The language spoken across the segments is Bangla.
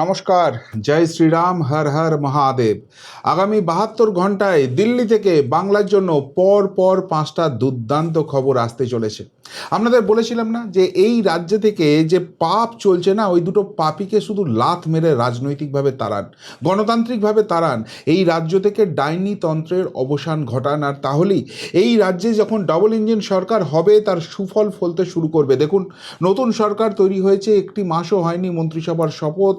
নমস্কার, জয় শ্রীরাম, হর হর মহাদেব। আগামী 72 ঘন্টায় দিল্লি থেকে বাংলার জন্য পর পর 5টা দুর্দান্ত খবর আসতে চলেছে। আপনাদের বলেছিলাম না যে এই রাজ্য থেকে যে পাপ চলছে না, ওই দুটো পাপীকে শুধু লাথ মেরে রাজনৈতিকভাবে তাড়ান, গণতান্ত্রিকভাবে তাড়ান, এই রাজ্য থেকে ডাইনি তন্ত্রের অবসান ঘটান। আর তাহলেই এই রাজ্যে যখন ডাবল ইঞ্জিন সরকার হবে তার সুফল ফলতে শুরু করবে। দেখুন, নতুন সরকার তৈরি হয়েছে, একটি মাসও হয়নি, মন্ত্রিসভার শপথ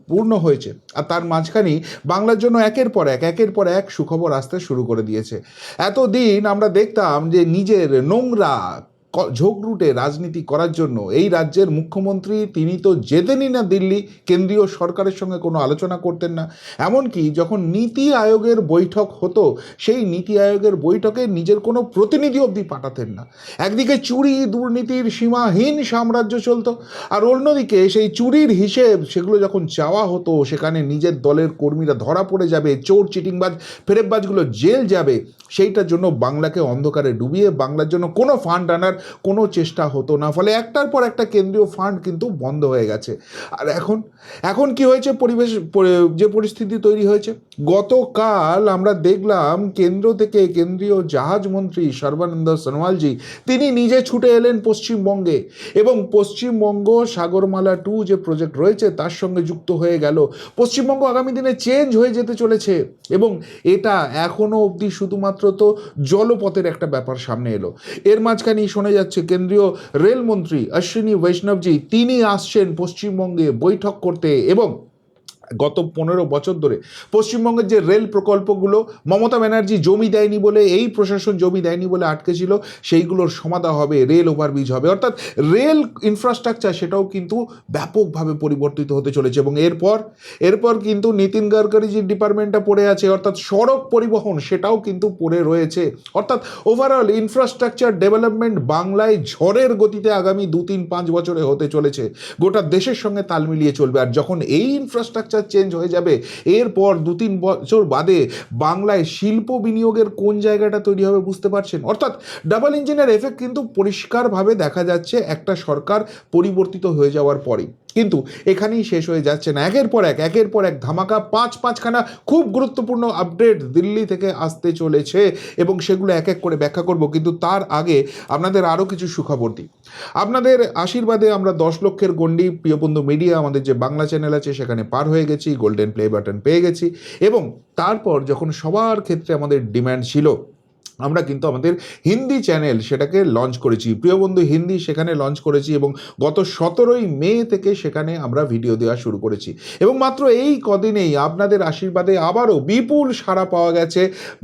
পূর্ণ হয়েছে, আর তার মাঝখানেই বাংলার জন্য একের পর এক সুখবর আসতে শুরু করে দিয়েছে। এতদিন আমরা দেখতাম যে নিজের নোংরা ঝোঁকরুটে রাজনীতি করার জন্য এই রাজ্যের মুখ্যমন্ত্রী তিনি তো যেতেনই না দিল্লি, কেন্দ্রীয় সরকারের সঙ্গে কোনো আলোচনা করতেন না। এমনকি যখন নীতি আয়োগের বৈঠক হতো, সেই নীতি আয়োগের বৈঠকে নিজের কোনো প্রতিনিধি অবধি পাঠাতেন না। একদিকে চুরি দুর্নীতির সীমাহীন সাম্রাজ্য চলতো, আর অন্যদিকে সেই চুরির হিসেব সেগুলো যখন চাওয়া হতো, সেখানে নিজের দলের কর্মীরা ধরা পড়ে যাবে, চোর চিটিংবাজ ফেরেববাজগুলো জেল যাবে, সেইটার জন্য বাংলাকে অন্ধকারে ডুবিয়ে বাংলার জন্য কোনো ফান্ড আনার কোনো চেষ্টা হতো না। ফলে একটার পর একটা কেন্দ্রীয় ফান্ড কিন্তু বন্ধ হয়ে গেছে। আর এখন কি হয়েছে, যে পরিস্থিতি তৈরি হয়েছে, গতকাল আমরা দেখলাম কেন্দ্র থেকে কেন্দ্রীয় জাহাজ মন্ত্রী সর্বানন্দ সোনোয়ালজি তিনি নিজে ছুটে এলেন পশ্চিমবঙ্গে, এবং পশ্চিমবঙ্গ সাগরমালা 2 যে প্রজেক্ট রয়েছে তার সঙ্গে যুক্ত হয়ে গেল। পশ্চিমবঙ্গ আগামী দিনে চেঞ্জ হয়ে যেতে চলেছে, এবং এটা এখনও অবধি শুধুমাত্র তো জলপথের একটা ব্যাপার সামনে এলো। এর মাঝখানেই শোনা যাচ্ছে কেন্দ্রীয় রেলমন্ত্রী অশ্বিনী বৈষ্ণবজি তিনি আসছেন পশ্চিমবঙ্গে বৈঠক করতে, এবং গত 15 বছর ধরে পশ্চিমবঙ্গের যে রেল প্রকল্পগুলো মমতা ব্যানার্জি জমি দেয়নি বলে, এই প্রশাসন জমি দেয়নি বলে আটকে ছিল, সেইগুলোর সমাধা হবে, রেল ওভারব্রিজ হবে, অর্থাৎ রেল ইনফ্রাস্ট্রাকচার সেটাও কিন্তু ব্যাপকভাবে পরিবর্তিত হতে চলেছে। এবং এরপর কিন্তু নীতিন গডকরি যে ডিপার্টমেন্টটা পড়ে আছে, অর্থাৎ সড়ক পরিবহন, সেটাও কিন্তু পড়ে রয়েছে। অর্থাৎ ওভারঅল ইনফ্রাস্ট্রাকচার ডেভেলপমেন্ট বাংলায় ঝড়ের গতিতে আগামী 2-3-5 বছরে হতে চলেছে, গোটা দেশের সঙ্গে তাল মিলিয়ে চলবে। আর যখন এই ইনফ্রাস্ট্রাকচার চেঞ্জ হয়ে যাবে, এরপর 2-3 বছর বাদে বাংলায় শিল্প বিনিয়োগের কোন জায়গাটা তৈরি হবে বুঝতে পারছেন। অর্থাৎ ডাবল ইঞ্জিনের এফেক্ট কিন্তু পরিষ্কারভাবে দেখা যাচ্ছে একটা সরকার পরিবর্তিত হয়ে যাওয়ার পরে। কিন্তু এখানেই শেষ হয়ে যাচ্ছে না, একের পর এক ধামাকা পাঁচখানা খুব গুরুত্বপূর্ণ আপডেট দিল্লি থেকে আসতে চলেছে, এবং সেগুলো এক এক করে ব্যাখ্যা করব। কিন্তু তার আগে আপনাদের আরও কিছু সুখবর দিই। আপনাদের আশীর্বাদে আমরা 10 লক্ষের গণ্ডি প্রিয়বন্ধু মিডিয়া আমাদের যে বাংলা চ্যানেল আছে সেখানে পার হয়ে গেছি, গোল্ডেন প্লে বাটন পেয়ে গেছি। এবং তারপর যখন সবার ক্ষেত্রে আমাদের ডিম্যান্ড ছিল, আমরা কিন্তু আমাদের হিন্দি চ্যানেল সেটাকে লঞ্চ করেছি, প্রিয়বন্ধু হিন্দি সেখানে লঞ্চ করেছি, এবং গত 17ই মে থেকে সেখানে আমরা ভিডিও দেওয়া শুরু করেছি। এবং মাত্র এই কদিনেই আপনাদের আশীর্বাদে আবারও বিপুল সাড়া পাওয়া গেছে।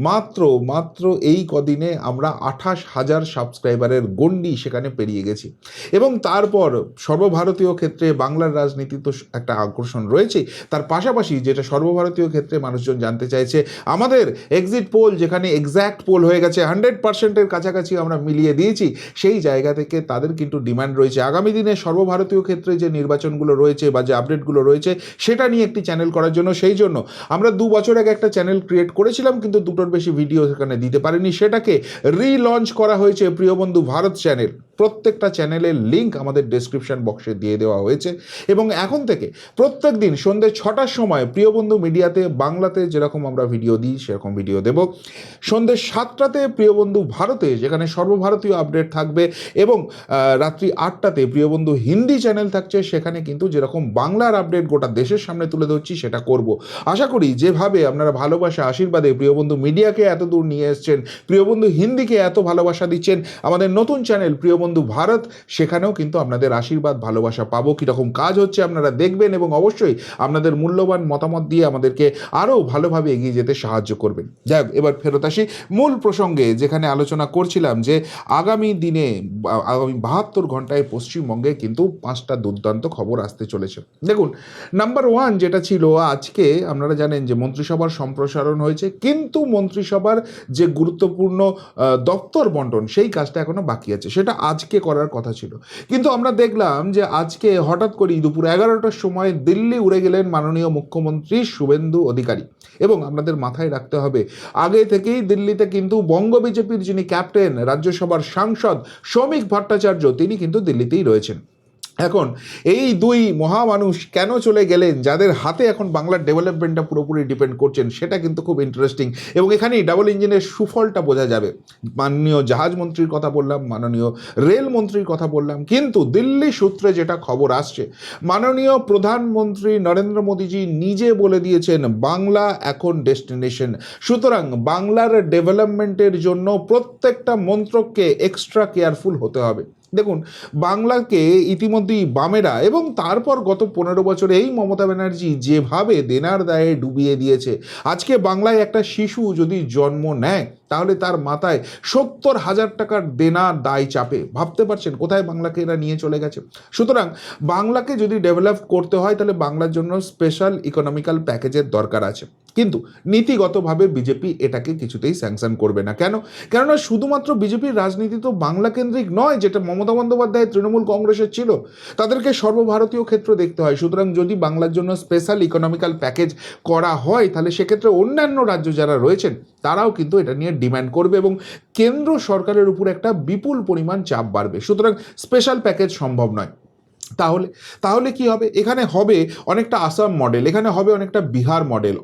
মাত্র এই কদিনে আমরা 28,000 সাবস্ক্রাইবারের গণ্ডি সেখানে পেরিয়ে গেছি। এবং তারপর সর্বভারতীয় ক্ষেত্রে বাংলার রাজনীতি তো একটা আকর্ষণ রয়েছে, তার পাশাপাশি যেটা সর্বভারতীয় ক্ষেত্রে মানুষজন জানতে চাইছে, আমাদের এক্সিট পোল যেখানে এক্স্যাক্ট পোল হয়ে গেছে 100%-এর কাছাকাছি আমরা মিলিয়ে দিয়েছি, সেই জায়গা থেকে তাদের কিন্তু ডিমান্ড রয়েছে আগামী দিনে সর্বভারতীয় ক্ষেত্রে যে নির্বাচনগুলো রয়েছে বা যে আপডেটগুলো রয়েছে সেটা নিয়ে একটি চ্যানেল করার জন্য। সেই জন্য আমরা 2 বছর আগে একটা চ্যানেল ক্রিয়েট করেছিলাম, কিন্তু 2টোর বেশি ভিডিও সেখানে দিতে পারিনি, সেটাকে রিলঞ্চ করা হয়েছে প্রিয়বন্ধু ভারত চ্যানেল। প্রত্যেকটা চ্যানেলের লিঙ্ক আমাদের ডেসক্রিপশন বক্সে দিয়ে দেওয়া হয়েছে, এবং এখন থেকে প্রত্যেক দিন সন্ধ্যে 6টার সময় প্রিয়বন্ধু মিডিয়াতে বাংলাতে যেরকম আমরা ভিডিও দিই সেরকম ভিডিও দেব, সন্ধ্যে 7টাতে প্রিয়বন্ধু ভারতে যেখানে সর্বভারতীয় আপডেট থাকবে, এবং রাত্রি 8টাতে প্রিয়বন্ধু হিন্দি চ্যানেল থাকছে, সেখানে কিন্তু যেরকম বাংলার আপডেট গোটা দেশের সামনে তুলে ধরছি সেটা করব। আশা করি যেভাবে আপনারা ভালোবাসা আশীর্বাদে প্রিয়বন্ধু মিডিয়াকে এত দূর নিয়ে এসছেন, প্রিয়বন্ধু হিন্দিকে এত ভালোবাসা দিচ্ছেন, আমাদের নতুন চ্যানেল প্রিয়বন্ধু ভারত সেখানেও কিন্তু আপনাদের আশীর্বাদ ভালোবাসা পাবো। কীরকম কাজ হচ্ছে আপনারা দেখবেন, এবং অবশ্যই আপনাদের মূল্যবান মতামত দিয়ে আমাদেরকে আরও ভালোভাবে এগিয়ে যেতে সাহায্য করবেন। যাই হোক, এবার ফেরত আসি মূল প্রসঙ্গে, যেখানে আলোচনা করছিলাম যে আগামী 72 ঘন্টায় পশ্চিমবঙ্গে কিন্তু 5টা দুর্দান্ত খবর আসতে চলেছে। দেখুন, নাম্বার 1 যেটা ছিল, আজকে আপনারা জানেন যে মন্ত্রিসভার সম্প্রসারণ হয়েছে, কিন্তু মন্ত্রিসভার যে গুরুত্বপূর্ণ দপ্তর বন্টন সেই কাজটা এখনো বাকি আছে, সেটা আজকে করার কথা ছিল। কিন্তু আমরা দেখলাম যে আজকে হঠাৎ করেই দুপুর 11টার সময় দিল্লি উড়ে গেলেন মাননীয় মুখ্যমন্ত্রী শুভেন্দু অধিকারী। এবং আপনাদের মাথায় রাখতে হবে, আগে থেকেই দিল্লিতে কিন্তু বঙ্গ বিজেপির যিনি ক্যাপ্টেন রাজ্যসভার সাংসদ শ্রমিক ভট্টাচার্য তিনি কিন্তু দিল্লিতেই রয়েছেন। এখন এই দুই মহামানুষ কেন চলে গেলেন, যাদের হাতে এখন বাংলার ডেভেলপমেন্টটা পুরোপুরি ডিপেন্ড করছেন, সেটা কিন্তু খুব ইন্টারেস্টিং। এবং এখানেই ডাবল ইঞ্জিনের সুফলটা বোঝা যাবে। মাননীয় জাহাজ মন্ত্রীর কথা বললাম, মাননীয় রেল মন্ত্রীর কথা বললাম, কিন্তু দিল্লি সূত্রে যেটা খবর আসছে, মাননীয় প্রধানমন্ত্রী নরেন্দ্র মোদীজি নিজে বলে দিয়েছেন বাংলা এখন ডেস্টিনেশন। সুতরাং বাংলার ডেভেলপমেন্টের জন্য প্রত্যেকটা মন্ত্রককে এক্সট্রা কেয়ারফুল হতে হবে। দেখুন, বাংলাকে ইতিমধ্যেই বামেরা এবং তারপর গত 15 বছরে এই মমতা ব্যানার্জি যেভাবে দেনার দায়ে ডুবিয়ে দিয়েছে, আজকে বাংলায় একটা শিশু যদি জন্ম নেয় তাহলে তার মাথায় 70,000 টাকার দেনার দায় চাপে। ভাবতে পারছেন কোথায় বাংলাকে এরা নিয়ে চলে গেছে? সুতরাং বাংলাকে যদি ডেভেলপ করতে হয় তাহলে বাংলার জন্য স্পেশাল ইকোনমিক্যাল প্যাকেজের দরকার আছে, কিন্তু নীতিগতভাবে বিজেপি এটাকে কিছুতেই স্যাংশন করবে না। কেননা শুধুমাত্র বিজেপির রাজনীতি তো বাংলা কেন্দ্রিক নয়, যেটা মমতা বন্দ্যোপাধ্যায় তৃণমূল কংগ্রেসের ছিল। তাদেরকে সর্বভারতীয় ক্ষেত্র দেখতে হয়। সুতরাং যদি বাংলার জন্য স্পেশাল ইকোনমিক্যাল প্যাকেজ করা হয় তাহলে সেক্ষেত্রে অন্যান্য রাজ্য যারা রয়েছেন তারাও কিন্তু এটা নিয়ে ডিম্যান্ড করবে এবং কেন্দ্র সরকারের উপর একটা বিপুল পরিমাণ চাপ বাড়বে। সুতরাং স্পেশাল প্যাকেজ সম্ভব নয়। তাহলে তাহলে কি হবে? এখানে হবে অনেকটা আসাম মডেল, এখানে হবে অনেকটা বিহার মডেল।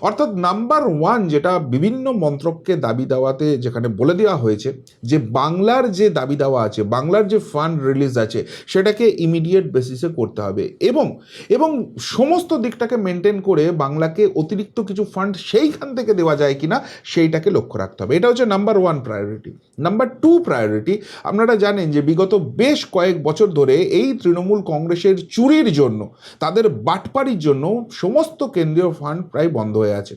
অর্থাৎ নাম্বার ওয়ান যেটা বিভিন্ন মন্ত্রককে দাবি দেওয়াতে যেখানে বলে দেওয়া হয়েছে যে বাংলার যে দাবি দেওয়া আছে, বাংলার যে ফান্ড রিলিজ আছে সেটাকে ইমিডিয়েট বেসিসে করতে হবে এবং সমস্ত দিকটাকে মেনটেন করে বাংলাকে অতিরিক্ত কিছু ফান্ড সেইখান থেকে দেওয়া যায় কিনা সেইটাকে লক্ষ্য রাখতে হবে। এটা হচ্ছে number one priority. Number two priority, আপনারা জানেন যে বিগত বেশ কয়েক বছর ধরে এই তৃণমূল কংগ্রেসের চুরির জন্য, তাদের বাটপাড়ির জন্য সমস্ত কেন্দ্রীয় ফান্ড প্রায় বন্ধ হয়ে আছে।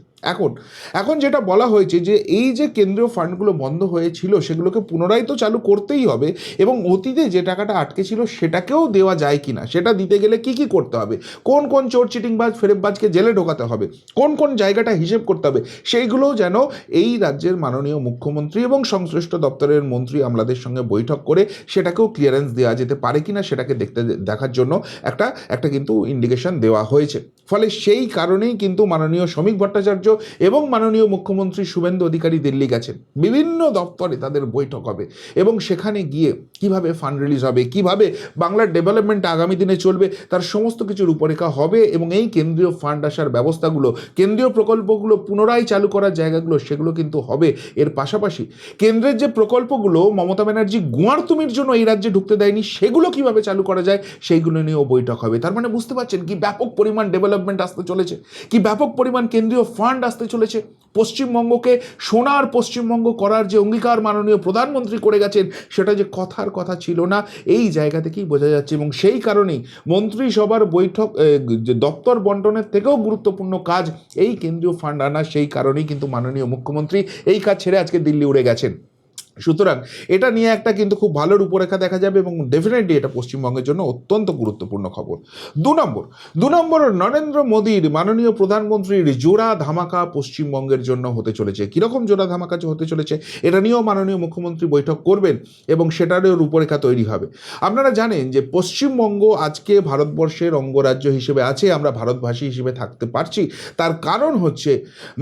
এখন যেটা বলা হয়েছে যে এই যে কেন্দ্রীয় ফান্ডগুলো বন্ধ হয়েছিল সেগুলোকে পুনরায় তো চালু করতেই হবে এবং অতীতে যে টাকাটা আটকে ছিল সেটাকেও দেওয়া যায় কিনা, সেটা দিতে গেলে কি কি করতে হবে, কোন কোন চোর চিটিংবাজ ফেরেববাজকে জেলে ঢোকাতে হবে, কোন কোন জায়গাটা হিসেব করতে হবে, সেইগুলোও যেন এই রাজ্যের মাননীয় মুখ্যমন্ত্রী এবং সংশ্লিষ্ট দপ্তরের মন্ত্রী আমলাদের সঙ্গে বৈঠক করে সেটাকেও ক্লিয়ারেন্স দেওয়া যেতে পারে কিনা সেটাকে দেখার জন্য একটা কিন্তু ইন্ডিকেশন দেওয়া হয়েছে। ফলে সেই কারণেই কিন্তু মাননীয় শ্রমিক ভট্টাচার্য এবং মাননীয় মুখ্যমন্ত্রী শুভেন্দু অধিকারী দিল্লি গেছেন। বিভিন্ন দপ্তরে তাদের বৈঠক হবে এবং সেখানে গিয়ে কিভাবে ফান্ড রিলিজ হবে, কিভাবে বাংলার ডেভেলপমেন্ট আগামী দিনে চলবে, তার সমস্ত কিছু রূপরেখা হবে এবং এই কেন্দ্রীয় ফান্ড আসার ব্যবস্থাগুলো, কেন্দ্রীয় প্রকল্পগুলো পুনরায় চালু করার জায়গাগুলো সেগুলো কিন্তু হবে। এর পাশাপাশি কেন্দ্রের যে প্রকল্পগুলো মমতা ব্যানার্জি গুয়ারতুমির জন্য এই রাজ্যে ঢুকতে দেয়নি সেগুলো কিভাবে চালু করা যায় সেইগুলো নিয়েও বৈঠক হবে। তার মানে বুঝতে পারছেন কি ব্যাপক পরিমাণ ডেভেলপমেন্ট আসতে চলেছে, কি ব্যাপক পরিমাণ কেন্দ্রীয় ফান্ড আসতে চলেছে। পশ্চিমবঙ্গকে সোনার পশ্চিমবঙ্গ করার যে অঙ্গীকার মাননীয় প্রধানমন্ত্রী করে গেছেন সেটা যে কথার কথা ছিল না, এই জায়গা থেকেই বোঝা যাচ্ছে। এবং সেই কারণেই মন্ত্রিসভার বৈঠক, দপ্তর বন্টনের থেকেও গুরুত্বপূর্ণ কাজ এই কেন্দ্রীয় ফান্ড আনা। সেই কারণেই কিন্তু মাননীয় মুখ্যমন্ত্রী এই কাজ ছেড়ে আজকে দিল্লি উড়ে গেছেন। সুতরাং এটা নিয়ে একটা কিন্তু খুব ভালো রূপরেখা দেখা যাবে এবং ডেফিনেটলি এটা পশ্চিমবঙ্গের জন্য অত্যন্ত গুরুত্বপূর্ণ খবর। দু নম্বর নরেন্দ্র মোদীর মাননীয় প্রধানমন্ত্রীর জোড়া ধামাকা পশ্চিমবঙ্গের জন্য হতে চলেছে। কীরকম জোড়া ধামাকা হতে চলেছে এটা নিয়েও মাননীয় মুখ্যমন্ত্রী বৈঠক করবেন এবং সেটারও রূপরেখা তৈরি হবে। আপনারা জানেন যে পশ্চিমবঙ্গ আজকে ভারতবর্ষের অঙ্গরাজ্য হিসেবে আছে, আমরা ভারতভাষী হিসেবে থাকতে পারছি। তার কারণ হচ্ছে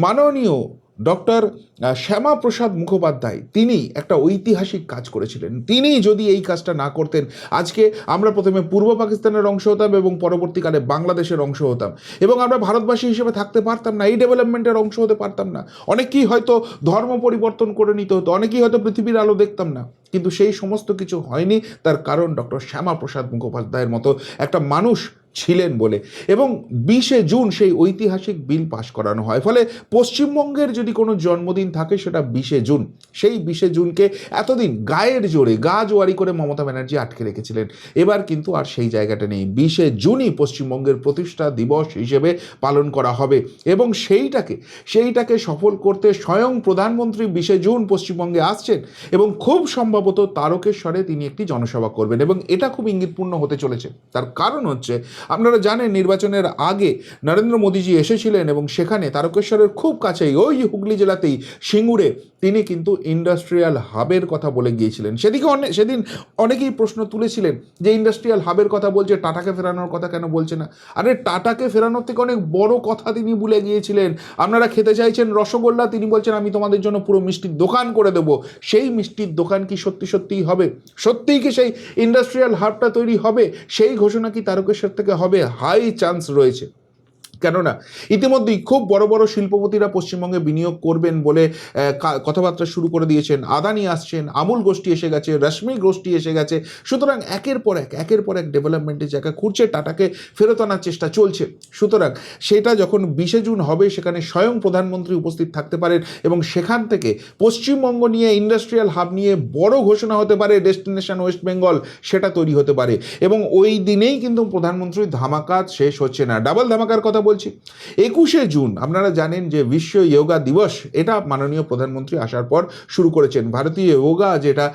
মাননীয় ডক্টর শ্যামাপ্রসাদ মুখোপাধ্যায়, তিনি একটা ঐতিহাসিক কাজ করেছিলেন। তিনি যদি এই কাজটা না করতেন আজকে আমরা প্রথমে পূর্ব পাকিস্তানের অংশ হতাম এবং পরবর্তীকালে বাংলাদেশের অংশ হতাম এবং আমরা ভারতবাসী হিসেবে থাকতে পারতাম না, এই ডেভেলপমেন্টের অংশ হতে পারতাম না। অনেকেই হয়তো ধর্ম পরিবর্তন করে নিতে হতো, অনেকেই হয়তো পৃথিবীর আলো দেখতাম না, কিন্তু সেই সমস্ত কিছু হয়নি। তার কারণ ডক্টর শ্যামাপ্রসাদ মুখোপাধ্যায়ের মতো একটা মানুষ ছিলেন বলে। এবং 20শে জুন সেই ঐতিহাসিক বিল পাশ করানো হয়। ফলে পশ্চিমবঙ্গের যদি কোনো জন্মদিন থাকে সেটা 20শে জুন। সেই 20শে জুনকে এতদিন গায়ের জোরে গা জোয়ারি করে মমতা ব্যানার্জি আটকে রেখেছিলেন। এবার কিন্তু আর সেই জায়গাটা নেই। 20শে জুনই পশ্চিমবঙ্গের প্রতিষ্ঠা দিবস হিসেবে পালন করা হবে এবং সেইটাকে সফল করতে স্বয়ং প্রধানমন্ত্রী 20শে জুন পশ্চিমবঙ্গে আসছেন এবং খুব সম্ভবত তারকেশ্বরে তিনি একটি জনসভা করবেন এবং এটা খুব ইঙ্গিতপূর্ণ হতে চলেছে। তার কারণ হচ্ছে আপনারা জানেন নির্বাচনের আগে নরেন্দ্র মোদীজি এসেছিলেন এবং সেখানে তারকেশ্বরের খুব কাছেই ওই হুগলি জেলাতেই সিঙ্গুরে তিনি কিন্তু ইন্ডাস্ট্রিয়াল হাবের কথা বলে গিয়েছিলেন। সেদিন অনেকেই প্রশ্ন তুলেছিলেন যে ইন্ডাস্ট্রিয়াল হাবের কথা বলছে, টাটাকে ফেরানোর কথা কেন বলছে না? আরে টাটাকে ফেরানোর থেকে অনেক বড় কথা তিনি ভুলে গিয়েছিলেন। আপনারা খেতে চাইছেন রসগোল্লা, তিনি বলছেন আমি তোমাদের জন্য পুরো মিষ্টির দোকান করে দেবো। সেই মিষ্টির দোকান কি সত্যিই হবে? সত্যিই কি সেই ইন্ডাস্ট্রিয়াল হাবটা তৈরি হবে? সেই ঘোষণা কি তারকেশ্বর থেকে হবে? হাই চান্স রয়েছে। কেননা ইতিমধ্যেই খুব বড় বড় শিল্পপতিরা পশ্চিমবঙ্গে বিনিয়োগ করবেন বলে কথাবার্তা শুরু করে দিয়েছেন। আদানি আসছেন, আমুল গোষ্ঠী এসে গেছে, রশ্মি গোষ্ঠী এসে গেছে। সুতরাং একের পর এক ডেভেলপমেন্টের জায়গা খুঁড়ছে, টাটাকে ফেরত আনার চেষ্টা চলছে। সুতরাং সেটা যখন 20 জুন হবে সেখানে স্বয়ং প্রধানমন্ত্রী উপস্থিত থাকতে পারেন এবং সেখান থেকে পশ্চিমবঙ্গ নিয়ে ইন্ডাস্ট্রিয়াল হাব নিয়ে বড় ঘোষণা হতে পারে, ডেস্টিনেশন ওয়েস্ট বেঙ্গল সেটা তৈরি হতে পারে। এবং ওই দিনেই কিন্তু প্রধানমন্ত্রীর ধামাকা শেষ হচ্ছে না, ডাবল ধামাকার কথা বলছি। 21 জুন আপনারা জানেন যে বিশ্ব যোগা দিবস, এটা মাননীয় প্রধানমন্ত্রী আসার পর শুরু করেছেন। ভারতীয় যোগা যেটা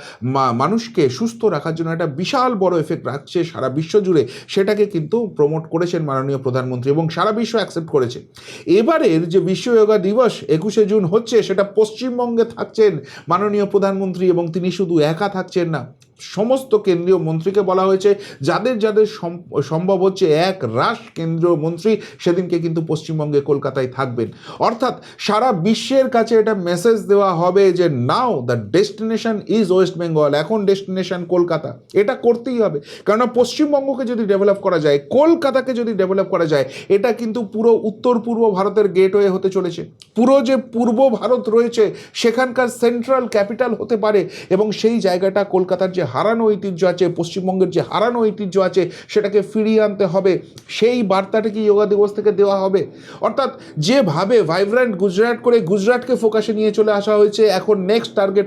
মানুষকে সুস্থ রাখার জন্য একটা বিশাল বড় এফেক্ট রাখছে সারা বিশ্ব জুড়ে, সেটাকে কিন্তু প্রমোট করেছেন মাননীয় প্রধানমন্ত্রী এবং সারা বিশ্ব অ্যাকসেপ্ট করেছে। এবারের যে বিশ্ব যোগা দিবস 21 জুন হচ্ছে, সেটা পশ্চিমবঙ্গে থাকছেন মাননীয় প্রধানমন্ত্রী এবং তিনি শুধু একা থাকছেন না, সমস্ত কেন্দ্রীয় মন্ত্রীকে বলা হয়েছে, যাদের যাদের সম্ভব হচ্ছে এক রাশ কেন্দ্রীয় মন্ত্রী সেদিনকে কিন্তু পশ্চিমবঙ্গে কলকাতায় থাকবেন। অর্থাৎ সারা বিশ্বের কাছে এটা মেসেজ দেওয়া হবে যে now the destination is West Bengal, এখন ডেস্টিনেশন কলকাতা। এটা করতেই হবে, কেননা পশ্চিমবঙ্গকে যদি ডেভেলপ করা যায়, কলকাতাকে যদি ডেভেলপ করা যায়, এটা কিন্তু পুরো উত্তর পূর্ব ভারতের গেটওয়ে হতে চলেছে। পুরো যে পূর্ব ভারত রয়েছে সেখানকার সেন্ট্রাল ক্যাপিটাল হতে পারে এবং সেই জায়গাটা কলকাতার যে হারানো ঐতিহ্য আছে, পশ্চিমবঙ্গের যে হারানো ঐতিহ্য আছে, সেটাকে ফিরিয়ে আনতে হবে। সেই বার্তাটা কি যোগা দিবস থেকে দেওয়া হবে? অর্থাৎ যেভাবে ভাইব্রেন্ট গুজরাট করে গুজরাটকে ফোকাসে নিয়ে চলে আসা হয়েছে, এখন নেক্সট টার্গেট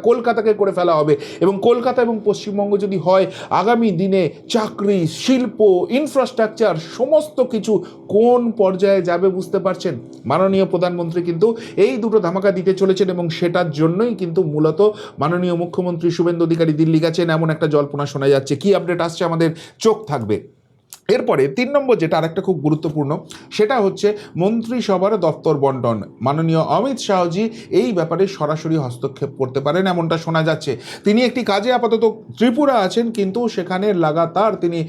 কলকাতাকে করে ফেলা হবে। এবং কলকাতা এবং পশ্চিমবঙ্গ যদি হয়, আগামী দিনে চাকরি, শিল্প, ইনফ্রাস্ট্রাকচার সমস্ত কিছু কোন পর্যায়ে যাবে বুঝতে পারছেন? মাননীয় প্রধানমন্ত্রী কিন্তু এই দুটো ধামাকা দিতে চলেছেন এবং সেটার জন্যই কিন্তু মূলত মাননীয় মুখ্যমন্ত্রী শুভেন্দু অধিকারী দিল্লি গেছেন, এমন একটা জল্পনা শোনা যাচ্ছে। কি আপডেট আসছে আমাদের চোখ থাকবে। এরপরে 3 নম্বর যেটা আরেকটা খুব গুরুত্বপূর্ণ, সেটা হচ্ছে মন্ত্রিসভার দপ্তর বন্টন। মাননীয় অমিত শাহজি এই ব্যাপারে সরাসরি হস্তক্ষেপ করতে পারেন এমনটা শোনা যাচ্ছে। তিনি একটি কাজে আপাতত ত্রিপুরা আছেন, কিন্তু সেখানে লাগাতার তিনি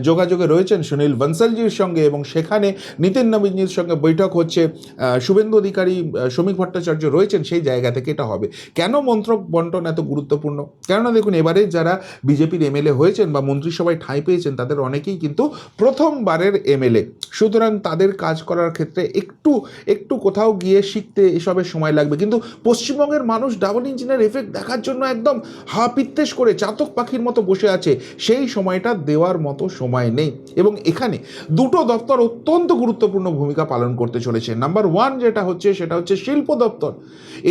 যোগাযোগে রয়েছেন সুনীল বনসলজির সঙ্গে এবং সেখানে নিতিন নবীনজির সঙ্গে বৈঠক হচ্ছে। শুভেন্দু অধিকারী, শ্রমিক ভট্টাচার্য রয়েছেন, সেই জায়গা থেকে এটা হবে। কেন মন্ত্রক বন্টন এত গুরুত্বপূর্ণ? কেননা দেখুন, এবারে যারা বিজেপির এমএলএ হয়েছেন বা মন্ত্রিসভায় ঠাঁই পেয়েছেন, তাদের অনেকেই কিন্তু প্রথমবারের এমএলএ। সুতরাং তাদের কাজ করার ক্ষেত্রে একটু কোথাও গিয়ে শিখতে এসবের সময় লাগবে। কিন্তু পশ্চিমবঙ্গের মানুষ ডাবল ইঞ্জিনের এফেক্ট দেখার জন্য একদম পিত্তেশ করে চাতক পাখির মতো বসে আছে, সেই সময়টা দেওয়ার মতো সময় নেই। এবং এখানে দুটো দপ্তর অত্যন্ত গুরুত্বপূর্ণ ভূমিকা পালন করতে চলেছে। নাম্বার 1 যেটা হচ্ছে, সেটা হচ্ছে শিল্প দপ্তর।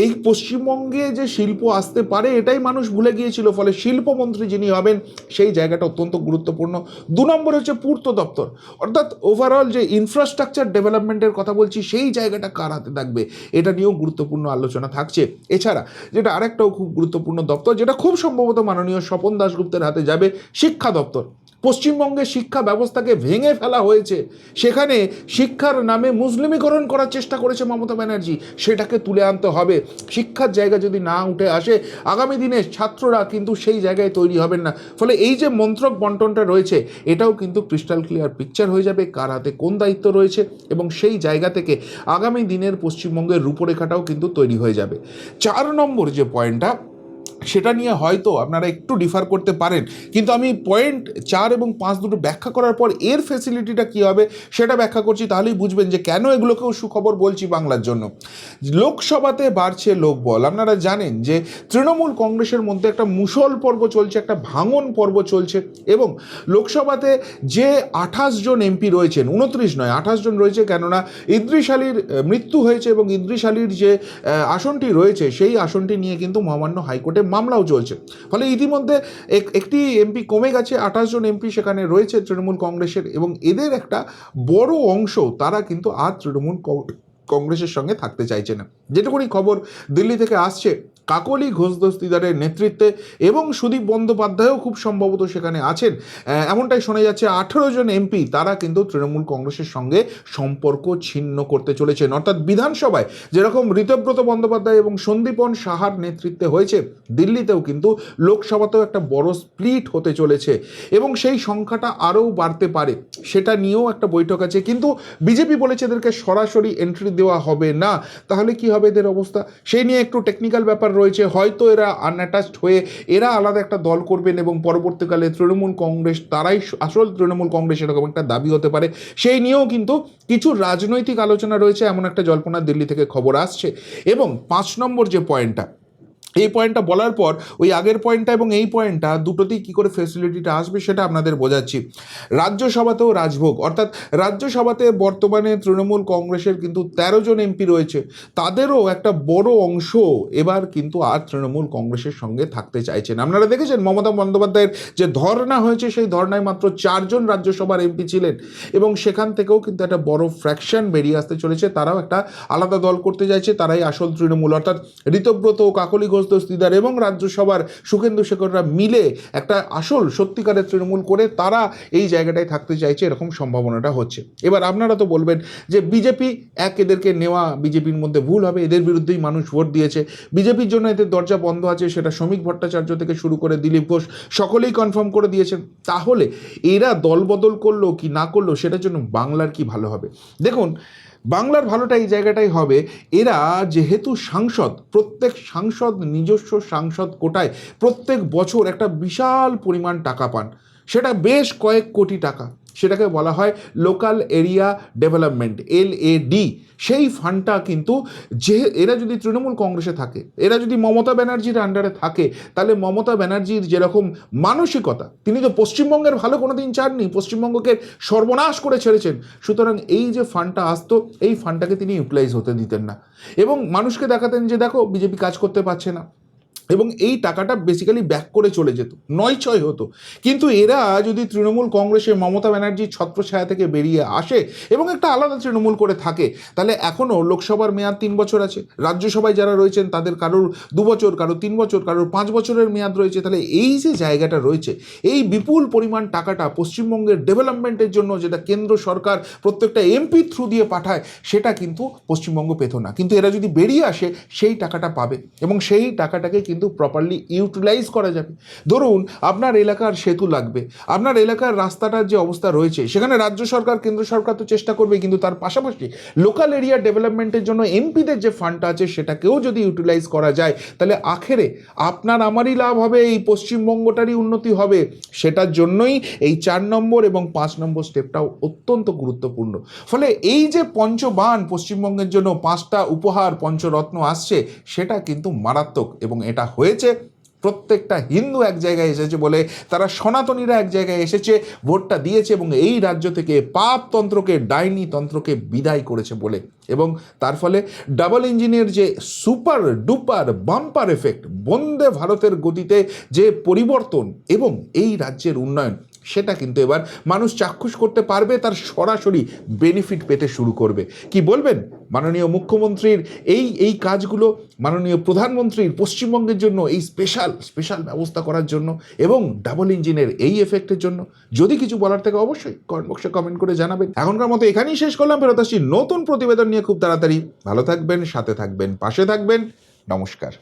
এই পশ্চিমবঙ্গে যে শিল্প আসতে পারে এটাই মানুষ ভুলে গিয়েছিল, ফলে শিল্পমন্ত্রী যিনি হবেন সেই জায়গাটা অত্যন্ত গুরুত্বপূর্ণ। 2 নম্বর হচ্ছে পূর্ত দপ্তর, অর্থাৎ ওভারঅল যে ইনফ্রাস্ট্রাকচার ডেভেলপমেন্টের কথা বলছি, সেই জায়গাটা কার হাতে থাকবে, এটা নিয়েও গুরুত্বপূর্ণ আলোচনা থাকছে। এছাড়া যেটা আরেকটাও খুব গুরুত্বপূর্ণ দপ্তর, যেটা খুব সম্ভবত মাননীয় স্বপন দাশগুপ্তের হাতে যাবে, শিক্ষা দপ্তর। পশ্চিমবঙ্গের শিক্ষা ব্যবস্থাকে ভেঙে ফেলা হয়েছে, সেখানে শিক্ষার নামে মুসলিমীকরণ করার চেষ্টা করেছে মমতা ব্যানার্জি, সেটাকে তুলে আনতে হবে। শিক্ষার জায়গা যদি না উঠে আসে, আগামী দিনে ছাত্ররা কিন্তু সেই জায়গায় তৈরি হবেন না। ফলে এই যে মন্ত্রক বন্টনটা রয়েছে, এটাও কিন্তু ক্রিস্টাল ক্লিয়ার পিকচার হয়ে যাবে কার হাতে কোন দায়িত্ব রয়েছে, এবং সেই জায়গা থেকে আগামী দিনের পশ্চিমবঙ্গের রূপরেখাটাও কিন্তু তৈরি হয়ে যাবে। 4 নম্বর যে পয়েন্টটা, সেটা নিয়ে হয়তো আপনারা একটু ডিফার করতে পারেন, কিন্তু আমি পয়েন্ট 4 এবং 5 দুটো ব্যাখ্যা করার পর এর ফেসিলিটিটা কী হবে সেটা ব্যাখ্যা করছি, তাহলেই বুঝবেন যে কেন এগুলোকেও সুখবর বলছি বাংলার জন্য। লোকসভাতে বাড়ছে লোকবল। আপনারা জানেন যে তৃণমূল কংগ্রেসের মধ্যে একটা মুষল পর্ব চলছে, একটা ভাঙন পর্ব চলছে, এবং লোকসভাতে যে 28 জন এমপি রয়েছেন, 29 নয় 28 জন রয়েছে, কেননা ইদ্রিস আলীর মৃত্যু হয়েছে এবং ইদ্রিস আলীর যে আসনটি রয়েছে সেই আসনটি নিয়ে কিন্তু মহামান্য হাইকোর্টে মামলাও চলছে। ফলে ইতিমধ্যে একটি এমপি কমে গেছে, 28 জন এমপি সেখানে রয়েছে তৃণমূল কংগ্রেসের, এবং এদের একটা বড় অংশ তারা কিন্তু আর তৃণমূল কংগ্রেসের সঙ্গে থাকতে চাইছে না। যেটুকুনি খবর দিল্লি থেকে আসছে, কাকলি ঘোষ দস্তিদারের নেতৃত্বে, এবং সুদীপ বন্দ্যোপাধ্যায়ও খুব সম্ভবত সেখানে আছেন। এমনটাই শোনা যাচ্ছে 18 জন এমপি তারা কিন্তু তৃণমূল কংগ্রেসের সঙ্গে সম্পর্ক ছিন্ন করতে চলেছেন। অর্থাৎ বিধানসভায় যেরকম ঋতব্রত বন্দ্যোপাধ্যায় এবং সন্দীপন সাহার নেতৃত্বে হয়েছে, দিল্লিতেও কিন্তু লোকসভাতেও একটা বড় স্প্লিট হতে চলেছে এবং সেই সংখ্যাটা আরও বাড়তে পারে, সেটা নিয়েও একটা বৈঠক আছে। কিন্তু বিজেপি বলেছে এদেরকে সরাসরি এন্ট্রি দেওয়া হবে না। তাহলে কি হবে এদের অবস্থা, সেই নিয়ে একটু টেকনিক্যাল ব্যাপার রয়েছে। হয়তো এরা আনঅ্যাটাচড হয়ে এরা আলাদা একটা দল করবেন এবং পরবর্তীকালে তৃণমূল কংগ্রেস তারাই আসল তৃণমূল কংগ্রেস, এরকম একটা দাবি হতে পারে। সেই নিয়েও কিন্তু কিছু রাজনৈতিক আলোচনা রয়েছে, এমন একটা জল্পনা দিল্লি থেকে খবর আসছে। এবং 5 নম্বর যে পয়েন্টটা, এই পয়েন্টটা বলার পর ওই আগের পয়েন্টটা এবং এই পয়েন্টটা দুটোতেই কী করে ফেসিলিটিটা আসবে সেটা আপনাদের বোঝাচ্ছি। রাজ্যসভাতেও রাজভোগ, অর্থাৎ রাজ্যসভাতে বর্তমানে তৃণমূল কংগ্রেসের কিন্তু 13 জন এমপি রয়েছে, তাদেরও একটা বড় অংশ এবার কিন্তু আর তৃণমূল কংগ্রেসের সঙ্গে থাকতে চাইছেন। আপনারা দেখেছেন মমতা বন্দ্যোপাধ্যায়ের যে ধর্ণা হয়েছে, সেই ধর্ণায় মাত্র 4 জন রাজ্যসভার এমপি ছিলেন এবং সেখান থেকেও কিন্তু একটা বড় ফ্র্যাকশন বেরিয়ে আসতে চলেছে। তারাও একটা আলাদা দল করতে চাইছে, তারাই আসল তৃণমূল। অর্থাৎ ঋতব্রত, কাকলি ঘোষ দস্তিদার এবং রাজ্যসভার সুখেন্দু শেখররা মিলে একটা আসল সত্যিকারের তৃণমূল করে তারা এই জায়গাটায় থাকতে চাইছে, এরকম সম্ভাবনাটা হচ্ছে। এবার আপনারা তো বলবেন যে বিজেপি এদেরকে নেওয়া বিজেপির মধ্যে ভুল হবে, এদের বিরুদ্ধেই মানুষ ভোট দিয়েছে, বিজেপির জন্য এদের দরজা বন্ধ আছে, সেটা শ্রমিক ভট্টাচার্য থেকে শুরু করে দিলীপ ঘোষ সকলেই কনফার্ম করে দিয়েছেন। তাহলে এরা দলবদল করলো কি না করলো সেটার জন্য বাংলার কি ভালো হবে? দেখুন, বাংলার ভালোটা এই জায়গাটাই হবে, এরা যেহেতু সাংসদ, প্রত্যেক সাংসদ নিজস্ব সাংসদ কোটায় প্রত্যেক বছর একটা বিশাল পরিমাণ টাকা পান, সেটা বেশ কয়েক কোটি টাকা, সেটাকে বলা হয় লোকাল এরিয়া ডেভেলপমেন্ট, LAD। সেই ফান্ডটা কিন্তু যে এরা যদি তৃণমূল কংগ্রেসে থাকে, এরা যদি মমতা ব্যানার্জির আন্ডারে থাকে, তাহলে মমতা ব্যানার্জির যেরকম মানসিকতা, তিনি তো পশ্চিমবঙ্গের ভালো কোনো দিন চাননি, পশ্চিমবঙ্গকে সর্বনাশ করে ছেড়েছেন। সুতরাং এই যে ফান্ডটা আসতো, এই ফান্ডটাকে তিনি ইউটিলাইজ হতে দিতেন না এবং মানুষকে দেখাতেন যে দেখো বিজেপি কাজ করতে পারছে না, এবং এই টাকাটা বেসিক্যালি ব্যাক করে চলে যেত, নয় হতো। কিন্তু এরা যদি তৃণমূল কংগ্রেসে মমতা ব্যানার্জির ছত্রছায়া থেকে বেরিয়ে আসে এবং একটা আলাদা তৃণমূল করে থাকে, তাহলে এখনও লোকসভার মেয়াদ 3 বছর আছে, রাজ্যসভায় যারা রয়েছেন তাদের কারোর 2 বছর, কারোর 3 বছর, কারোর 5 বছরের মেয়াদ রয়েছে। তাহলে এই যে জায়গাটা রয়েছে, এই বিপুল পরিমাণ টাকাটা পশ্চিমবঙ্গের ডেভেলপমেন্টের জন্য যেটা কেন্দ্র সরকার প্রত্যেকটা এমপি থ্রু দিয়ে পাঠায়, সেটা কিন্তু পশ্চিমবঙ্গ পেত না। কিন্তু এরা যদি বেরিয়ে আসে, সেই টাকাটা পাবে এবং সেই টাকাটাকে কিন্তু প্রপারলি ইউটিলাইজ করা যাবে। ধরুন আপনার এলাকার সেতু লাগবে, আপনার এলাকার রাস্তাটার যে অবস্থা রয়েছে, সেখানে রাজ্য সরকার কেন্দ্র সরকার তো চেষ্টা করবে, কিন্তু তার পাশাপাশি লোকাল এরিয়া ডেভেলপমেন্টের জন্য এমপিদের যে ফান্ডটা আছে সেটাকেও যদি ইউটিলাইজ করা যায়, তাহলে আখেরে আপনার আমারই লাভ হবে, এই পশ্চিমবঙ্গটারই উন্নতি হবে। সেটার জন্যই এই 4 নম্বর এবং 5 নম্বর স্টেপটাও অত্যন্ত গুরুত্বপূর্ণ। ফলে এই যে পঞ্চবাণ পশ্চিমবঙ্গের জন্য 5টা উপহার পঞ্চরত্ন আসছে, সেটা কিন্তু মারাত্মক। এবং এটা হয়েছে প্রত্যেকটা হিন্দু এক জায়গায় এসেছে বলে, তারা সনাতনীরা এক জায়গায় এসেছে, ভোটটা দিয়েছে এবং এই রাজ্য থেকে পাপতন্ত্রকে, ডাইনি তন্ত্রকে বিদায় করেছে বলে। এবং তার ফলে ডাবল ইঞ্জিনের যে সুপার ডুপার বাম্পার এফেক্ট, বন্দে ভারতের গতিতে যে পরিবর্তন এবং এই রাজ্যের উন্নয়ন, সেটা কিন্তু এবার মানুষ চাক্ষুষ করতে পারবে, তার সরাসরি বেনিফিট পেতে শুরু করবে। কি বলবেন মাননীয় মুখ্যমন্ত্রীর এই কাজগুলো, মাননীয় প্রধানমন্ত্রীর পশ্চিমবঙ্গের জন্য এই স্পেশাল ব্যবস্থা করার জন্য এবং ডাবল ইঞ্জিনের এই এফেক্টের জন্য? যদি কিছু বলার থেকে অবশ্যই কমেন্ট বক্সে কমেন্ট করে জানাবেন। এখনকার মতো এখানেই শেষ করলাম, ফেরত আসছি নতুন প্রতিবেদন নিয়ে খুব তাড়াতাড়ি। ভালো থাকবেন, সাথে থাকবেন, পাশে থাকবেন। নমস্কার।